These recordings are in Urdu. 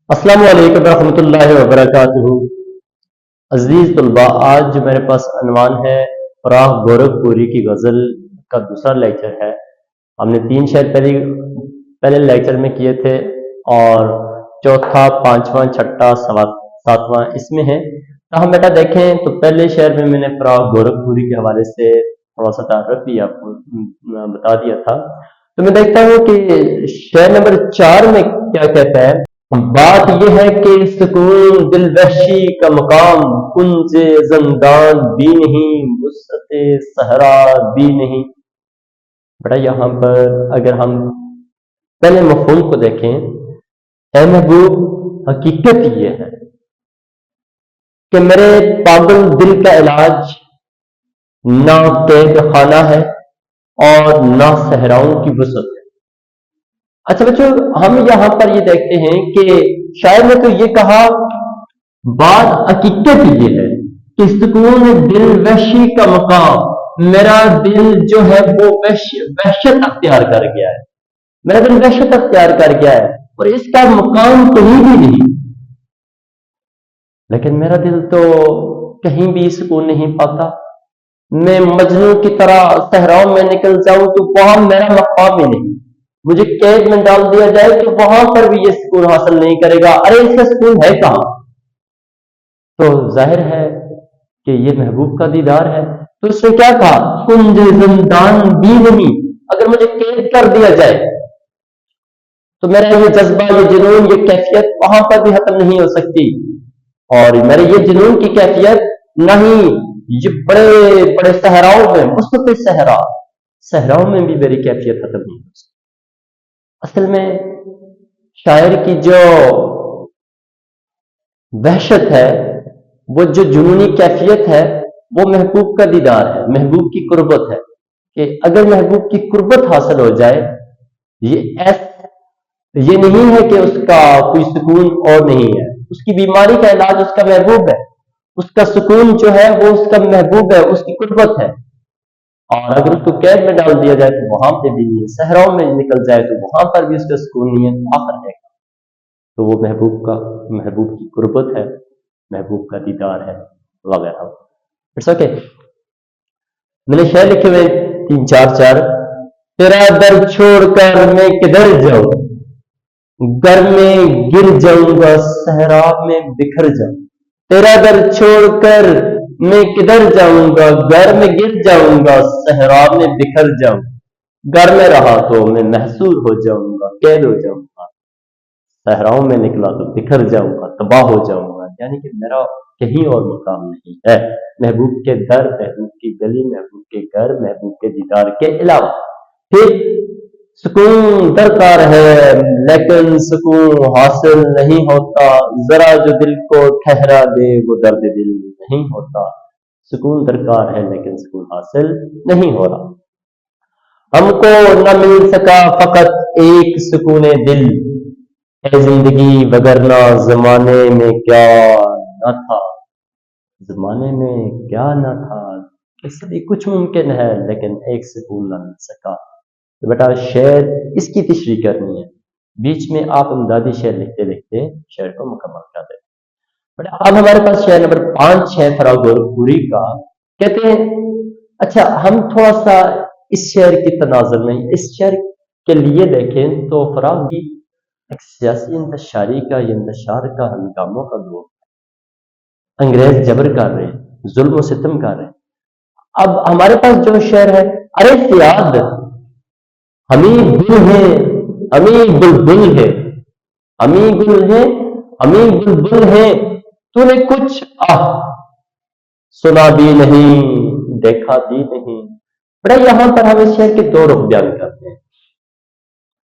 السلام علیکم ورحمۃ اللہ وبرکاتہ۔ عزیز طلباء، آج جو میرے پاس عنوان ہے فراہ گورکھپوری کی غزل کا دوسرا لیکچر ہے۔ ہم نے 3 شعر پہلے لیکچر میں کیے تھے اور چوتھا، پانچواں، چھٹا، ساتواں اس میں ہے۔ ہم بیٹا دیکھیں تو پہلے شعر میں نے فراہ گورکھپوری کے حوالے سے تھوڑا سا تعارف بھی آپ کو بتا دیا تھا۔ تو میں دیکھتا ہوں کہ شعر نمبر 4 میں کیا کہتا ہے۔ بات یہ ہے کہ سکون دل وحشی کا مقام، کنج زندان بھی نہیں، وسعت صحرا بھی نہیں۔ بیٹا یہاں پر اگر ہم پہلے مفہوم کو دیکھیں، اے محبوب حقیقت یہ ہے کہ میرے پاگل دل کا علاج نہ قید خانہ ہے اور نہ صحراؤں کی وسعت ہے۔ اچھا بچوں، ہم یہاں پر یہ دیکھتے ہیں کہ شاعر نے تو یہ کہا، بات حقیقت یہ ہے کہ سکون دل وحشی کا مقام، میرا دل جو ہے وہ وحشت اختیار کر گیا ہے، میرا دل وحشت اختیار کر گیا ہے اور اس کا مقام کہیں بھی نہیں۔ لیکن میرا دل تو کہیں بھی سکون نہیں پاتا۔ میں مجنوں کی طرح صحراؤں میں نکل جاؤں تو وہاں میرا مقام ہی نہیں، مجھے قید میں ڈال دیا جائے تو وہاں پر بھی یہ سکون حاصل نہیں کرے گا۔ ارے اس کا سکون ہے کہاں؟ تو ظاہر ہے کہ یہ محبوب کا دیدار ہے۔ تو اس نے کیا کہا، کنج زندان بھی نہیں، اگر مجھے قید کر دیا جائے تو میرا یہ جذبہ، یہ جنون، یہ کیفیت وہاں پر بھی ختم نہیں ہو سکتی۔ اور میرے یہ جنون کی کیفیت نہ ہی یہ بڑے بڑے صحراؤں میں، مستقل صحراؤں میں بھی میری کیفیت ختم نہیں ہو سکتی۔ اصل میں شاعر کی جو وحشت ہے، وہ جو جنونی کیفیت ہے، وہ محبوب کا دیدار ہے، محبوب کی قربت ہے۔ کہ اگر محبوب کی قربت حاصل ہو جائے، یہ نہیں ہے کہ اس کا کوئی سکون اور نہیں ہے، اس کی بیماری کا علاج اس کا محبوب ہے، اس کا سکون جو ہے وہ اس کا محبوب ہے، اس کی قربت ہے۔ اور اگر اس کو قید میں ڈال دیا جائے تو وہاں پہ بھی نہیں ہے، صحراؤں میں نکل جائے تو وہاں پر بھی اس کا سکون نہیں ہے، آخر ہے تو وہ محبوب کی قربت ہے، محبوب کا دیدار ہے وغیرہ۔ It's okay. میں نے شعر لکھے ہوئے 3 4 تیرا در چھوڑ کر میں کدھر جاؤں، گر میں گر جاؤں گا صحرا میں بکھر جاؤں۔ تیرا در چھوڑ کر میں کدھر جاؤں گا، گھر میں گر جاؤں گا صحرا میں بکھر جاؤں۔ گھر میں رہا تو میں محصور ہو جاؤں گا، قید ہو جاؤں گا، صحراؤں میں نکلا تو بکھر جاؤں گا، تباہ ہو جاؤں گا۔ یعنی کہ میرا کہیں اور مقام نہیں ہے، محبوب کے در، محبوب کی گلی، محبوب کے گھر، محبوب کے دیدار کے علاوہ۔ پھر سکون درکار ہے لیکن سکون حاصل نہیں ہوتا، ذرا جو دل کو ٹھہرا دے وہ درد دل نہیں ہوتا۔ سکون درکار ہے لیکن سکون حاصل نہیں ہو رہا۔ ہم کو نہ مل سکا فقط ایک سکون دل، اے زندگی وگرنہ زمانے میں کیا نہ تھا، زمانے میں کیا نہ تھا۔ اس لیے کچھ ممکن ہے لیکن ایک سکون نہ مل سکا۔ تو بیٹا شعر اس کی تشریح کرنی ہے، بیچ میں آپ امدادی شعر لکھتے لکھتے شعر کو مکمل کر دیتے۔ بیٹا اب ہمارے پاس شعر نمبر 5 ہے فراہ گورکھپوری کا۔ کہتے ہیں اچھا ہم تھوڑا سا اس شعر کی تناظر میں، اس شعر کے لیے دیکھیں تو فراہ کی ایک سیاسی انتشاری کا، یہ انتشار کا، ہنگاموں کا دور، انگریز جبر کر رہے ہیں، ظلم و ستم کر رہے ہیں۔ اب ہمارے پاس جو شعر ہے، ارے فیاد ہمیں گل ہے، ہمیں بلبل ہے، ہمیں گل ہے، ہمیں بلبل ہے، تو نے کچھ سنا بھی نہیں، دیکھا بھی نہیں۔ بڑا یہاں پر ہم اس شعر کے 2 رخ بیان کرتے ہیں۔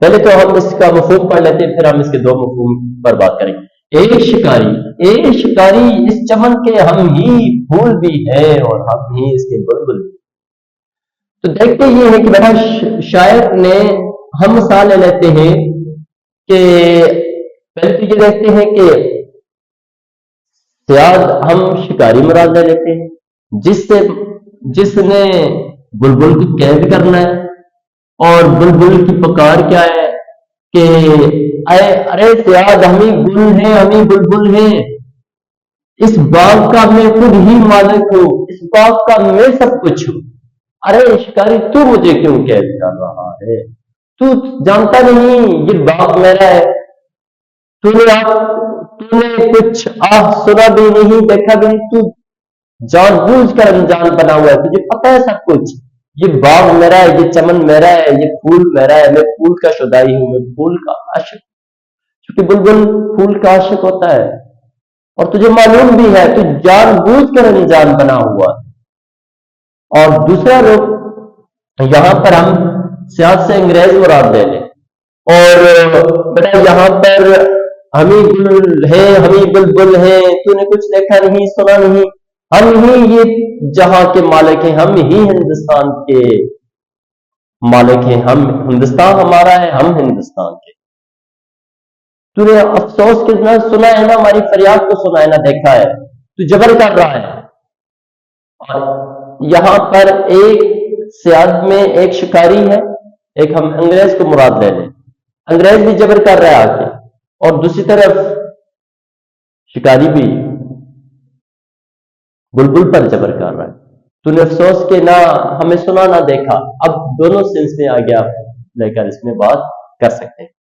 پہلے تو ہم اس کا مفہوم پڑھ لیتے ہیں، پھر ہم اس کے 2 مفہوم پر بات کریں گے۔ اے شکاری اس چمن کے ہم ہی پھول بھی ہیں اور ہم ہی اس کے بلبل بھی۔ تو دیکھتے یہ ہے کہ بیٹا شاعر نے ہم مثال لے لیتے ہیں کہ پہلے تو یہ دیکھتے ہیں کہ صیاد ہم شکاری مراد لے لیتے ہیں، جس نے بلبل کو قید کرنا ہے، اور بلبل کی پکار کیا ہے کہ ارے سیاد ہمیں گل ہیں، ہمیں بلبل ہیں، اس باغ کا میں خود ہی مالک ہوں، اس باغ کا میں سب کچھ ہوں، ارے شکاری تو مجھے کیوں قید کر رہا ہے؟ تو جانتا نہیں یہ باغ میرا ہے، تو نے کچھ آہ سنا بھی نہیں، دیکھا بھی نہیں، تو جان بوجھ کر انجان بنا ہوا ہے، تجھے پتا ہے سب کچھ، یہ باغ میرا ہے، یہ چمن میرا ہے، یہ پھول میرا ہے، میں پھول کا شدائی ہوں، میں پھول کا عاشق، کیونکہ بلبل پھول کا عاشق ہوتا ہے، اور تجھے معلوم بھی ہے تو جان بوجھ کر انجان بنا ہوا ہے۔ اور دوسرا رخ، یہاں پر ہم سیاست سے انگریز مراد لے لیں، اور بیٹا یہاں پر ہمیں گل ہے، ہمیں بلبل ہے، تو نے کچھ دیکھا نہیں، سنا نہیں، ہم ہی یہ جہاں کے مالک ہیں، ہم ہی ہندوستان کے مالک ہیں، ہم ہندوستان ہمارا ہے، ہم ہندوستان کے۔ تو نے افسوس کتنا سنا ہے نا، ہماری فریاد کو سنا ہے نا، دیکھا ہے، تو جبر کر رہا ہے۔ اور یہاں پر ایک سیاد میں ایک شکاری ہے، ایک ہم انگریز کو مراد لے لیں، انگریز بھی جبر کر رہا ہے آ کے، اور دوسری طرف شکاری بھی بلبل پر جبر کر رہا ہے۔ تو نے افسوس کہ نہ ہمیں سنا نہ دیکھا، اب دونوں سینس میں آگے آپ لے کر اس میں بات کر سکتے ہیں۔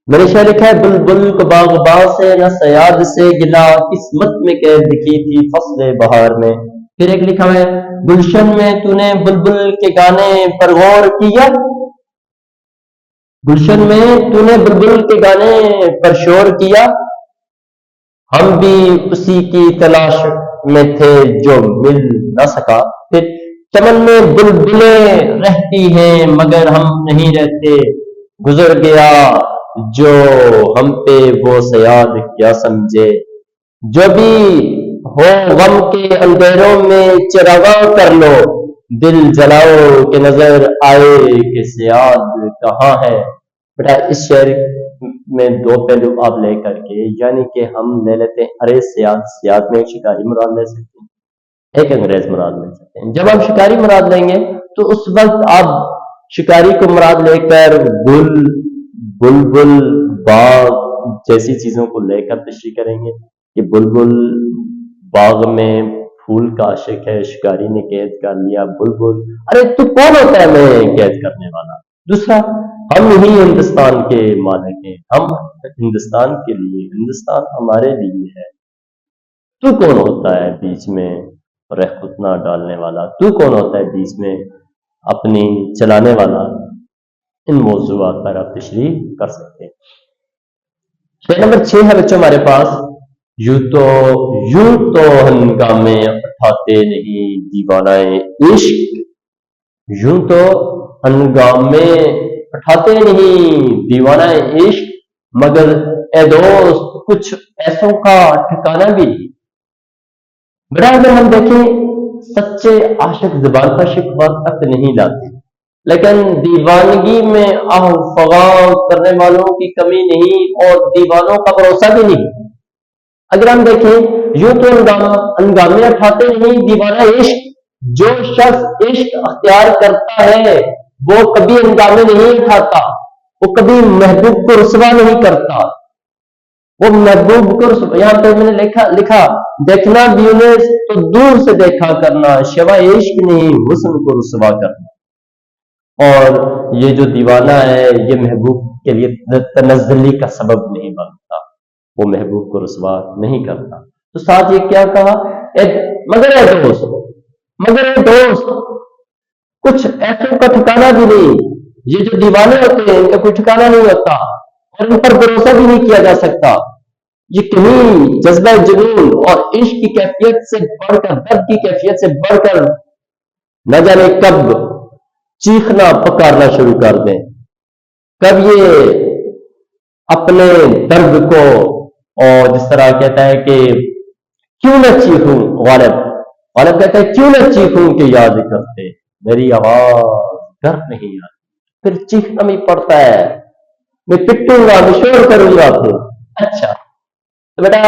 میں نے شعر لکھا ہے، بلبل کو باغباں سے نہ سیاد سے گلا، قسمت میں قید کی تھی فصل بہار میں۔ پھر ایک لکھا ہے، گلشن میں تو نے بلبل کے گانے پر غور کیا، گلشن میں تو نے بلبل کے گانے پر شور کیا، ہم بھی اسی کی تلاش میں تھے جو مل نہ سکا۔ پھر چمن میں بلبلیں رہتی ہیں مگر ہم نہیں رہتے، گزر گیا جو ہم پہ وہ سیاد کیا سمجھے، جو بھی ہو غم کے اندھیروں میں چراغاں کر لو، دل جلاؤ کہ نظر آئے کہ سیاد کہاں ہے۔ بیٹا اس شعر میں دو پہلو آپ لے کر کے، یعنی کہ ہم لے لیتے ہیں ارے سیاد، سیاد میں ایک شکاری مراد لے سکتے ہیں، ایک انگریز مراد لے سکتے ہیں۔ جب آپ شکاری مراد لیں گے تو اس وقت آپ شکاری کو مراد لے کر گل، بلبل، باغ جیسی چیزوں کو لے کر تشریح کریں گے کہ بلبل باغ میں پھول کا عاشق ہے، شکاری نے قید کر لیا بلبل، ارے تو کون ہوتا ہے میں قید کرنے والا؟ دوسرا، ہم ہی ہندوستان کے مالک ہیں، ہم ہندوستان کے لیے، ہندوستان ہمارے لیے ہے، تو کون ہوتا ہے بیچ میں رہ ختنا ڈالنے والا؟ تو کون ہوتا ہے بیچ میں اپنی چلانے والا؟ ان موضوعات پر آپ تشریح کر سکتے ہیں۔ شعر نمبر 6 ہے بچوں ہمارے پاس، یوں تو ہنگامے اٹھاتے نہیں دیوانہ عشق، یوں تو ہنگامے اٹھاتے نہیں دیوانہ عشق، مگر اے دوست کچھ ایسوں کا ٹھکانہ بھی۔ بڑا اگر ہم دیکھیں سچے عاشق زبان پر شکوہ تک نہیں لاتے، لیکن دیوانگی میں آہ فغاں کرنے والوں کی کمی نہیں، اور دیوانوں کا بھروسہ بھی نہیں۔ اگر ہم دیکھیں یوں تو ہنگامے اٹھاتے نہیں دیوانہ عشق، جو شخص عشق اختیار کرتا ہے وہ کبھی ہنگامے نہیں اٹھاتا، وہ کبھی محبوب کو رسوا نہیں کرتا، وہ محبوب کو یہاں پہ میں نے لکھا دیکھنا بھی انہیں تو دور سے دیکھا کرنا، شوا عشق نہیں حسن کو رسوا کرنا۔ اور یہ جو دیوانہ ہے یہ محبوب کے لیے تنزلی کا سبب نہیں بنتا، وہ محبوب کو رسوا نہیں کرتا۔ تو ساتھ یہ کیا کہا، مگر اے دوست کچھ ایسوں کا ٹھکانہ بھی نہیں، یہ جو دیوانے ہوتے ہیں ان کا کوئی ٹھکانہ نہیں ہوتا، اور ان پر بھروسہ بھی نہیں کیا جا سکتا۔ یہ کہیں جذبہ جنون اور عشق کی کیفیت سے بڑھ کر، درد کی کیفیت سے بڑھ کر نہ جانے کب چیخنا پکارنا شروع کر دیں، کب یہ اپنے درد کو، اور جس طرح کہتا ہے کہ کیوں نہ چیخوں، غالب کہتا ہے کیوں نہ چیخوں کہ یاد کرتے میری آواز گھر نہیں آتی، پھر چیخنا بھی پڑتا ہے، میں پٹوں گا، میں شور کروں گا پھر۔ اچھا تو بیٹا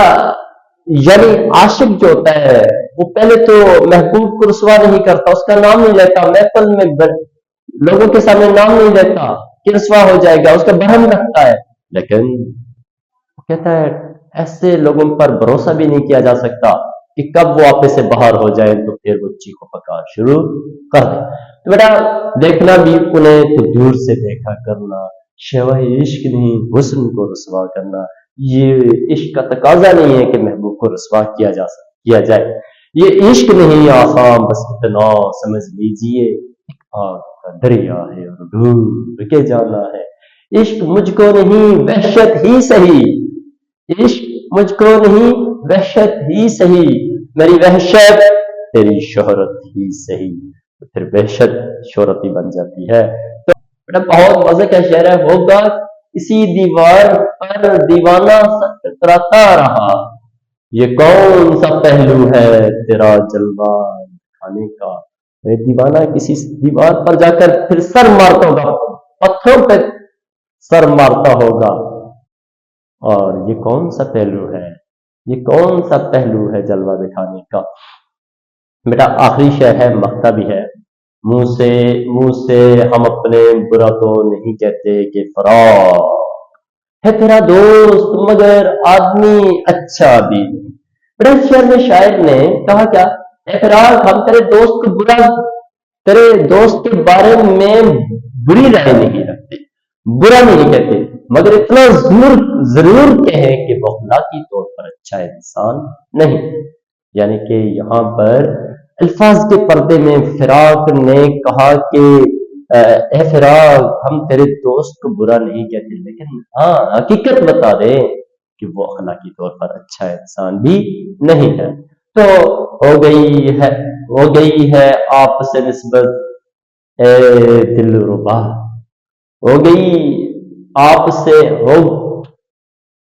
یعنی عاشق جو ہوتا ہے وہ پہلے تو محبوب کو رسوا نہیں کرتا، اس کا نام نہیں لیتا، محفل میں لوگوں کے سامنے نام نہیں لیتا کہ رسوا ہو جائے گا، اس کا برہم رکھتا ہے، لیکن وہ کہتا ہے ایسے لوگوں پر بھروسہ بھی نہیں کیا جا سکتا کہ کب وہ آپ سے باہر ہو جائے تو پھر وہ چیخ و پکار شروع کر دے۔ تو بیٹا دیکھنا بھی انہیں تو دور سے دیکھا کرنا، شیوہ عشق نہیں حسن کو رسوا کرنا، یہ عشق کا تقاضا نہیں ہے کہ محبوب کو رسوا کیا جائے، یہ عشق نہیں آسان، بس اتنا سمجھ لیجئے ایک آگ کا دریا ہے اور ڈوب کے جانا ہے۔ عشق مجھ کو نہیں وحشت ہی سہی، عشق مجھ کو نہیں وحشت ہی سہی، میری وحشت تیری شہرت ہی سہی، تو پھر وحشت شہرت ہی بن جاتی ہے۔ تو بیٹا بہت مزے کا شعر ہے، ہوگا اسی دیوار پر دیوانہ ستراتا رہا، یہ کون سا پہلو ہے تیرا جلوہ دکھانے کا، دیوانہ کسی دیوار پر جا کر پھر سر مارتا ہوگا، پتھروں پہ سر مارتا ہوگا، اور یہ کون سا پہلو ہے، یہ کون سا پہلو ہے جلوہ دکھانے کا۔ بیٹا آخری شعر ہے، مقطع بھی ہے، منہ سے ہم اپنے برا تو نہیں کہتے کہ فراق ہے تیرا دوست مگر آدمی اچھا بھی نہیں۔ بڑے شعر میں شاعر نے کہا کیا، اے فراق ہم تیرے دوست کو تیرے دوست کے بارے میں بری رائے نہیں رکھتے، برا نہیں کہتے، مگر اتنا ضرور کہیں کہ وہ اخلاقی طور پر اچھا انسان نہیں۔ یعنی کہ یہاں پر الفاظ کے پردے میں فراق نے کہا کہ اے فراق ہم تیرے دوست کو برا نہیں کہتے، لیکن ہاں حقیقت بتا دے کہ وہ اخلاقی طور پر اچھا انسان بھی نہیں ہے۔ تو ہو گئی ہے آپ سے نسبت اے دل ربا، ہو گئی آپ سے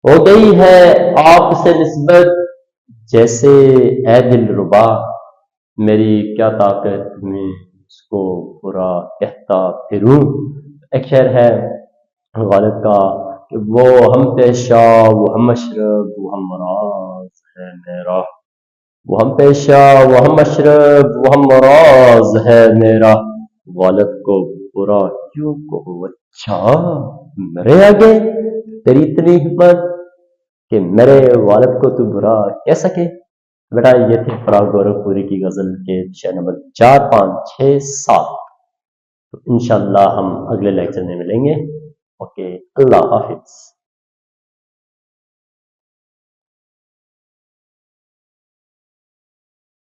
ہو گئی ہے آپ سے نسبت جیسے اے دل ربا، میری کیا طاقت میں اس کو برا کہتا پھروں۔ ایک شعر ہے غالب کا کہ وہ ہم پیشہ وہ ہم مشرب وہ ہم مراز ہے میرا، وہ ہم پیشہ وہ ہم مشرب وہ ہم مراز ہے میرا، غالب کو برا کیوں کہو اچھا میرے آگے تیری اتنی ہمت کہ میرے والد کو تو برا کہہ سکے۔ بیٹا یہ تھے فراق گورکھپوری کی غزل کے شعر نمبر 4، 5، 6، 7۔ تو انشاءاللہ ہم اگلے لیکچر میں ملیں گے۔ اوکے، اللہ حافظ۔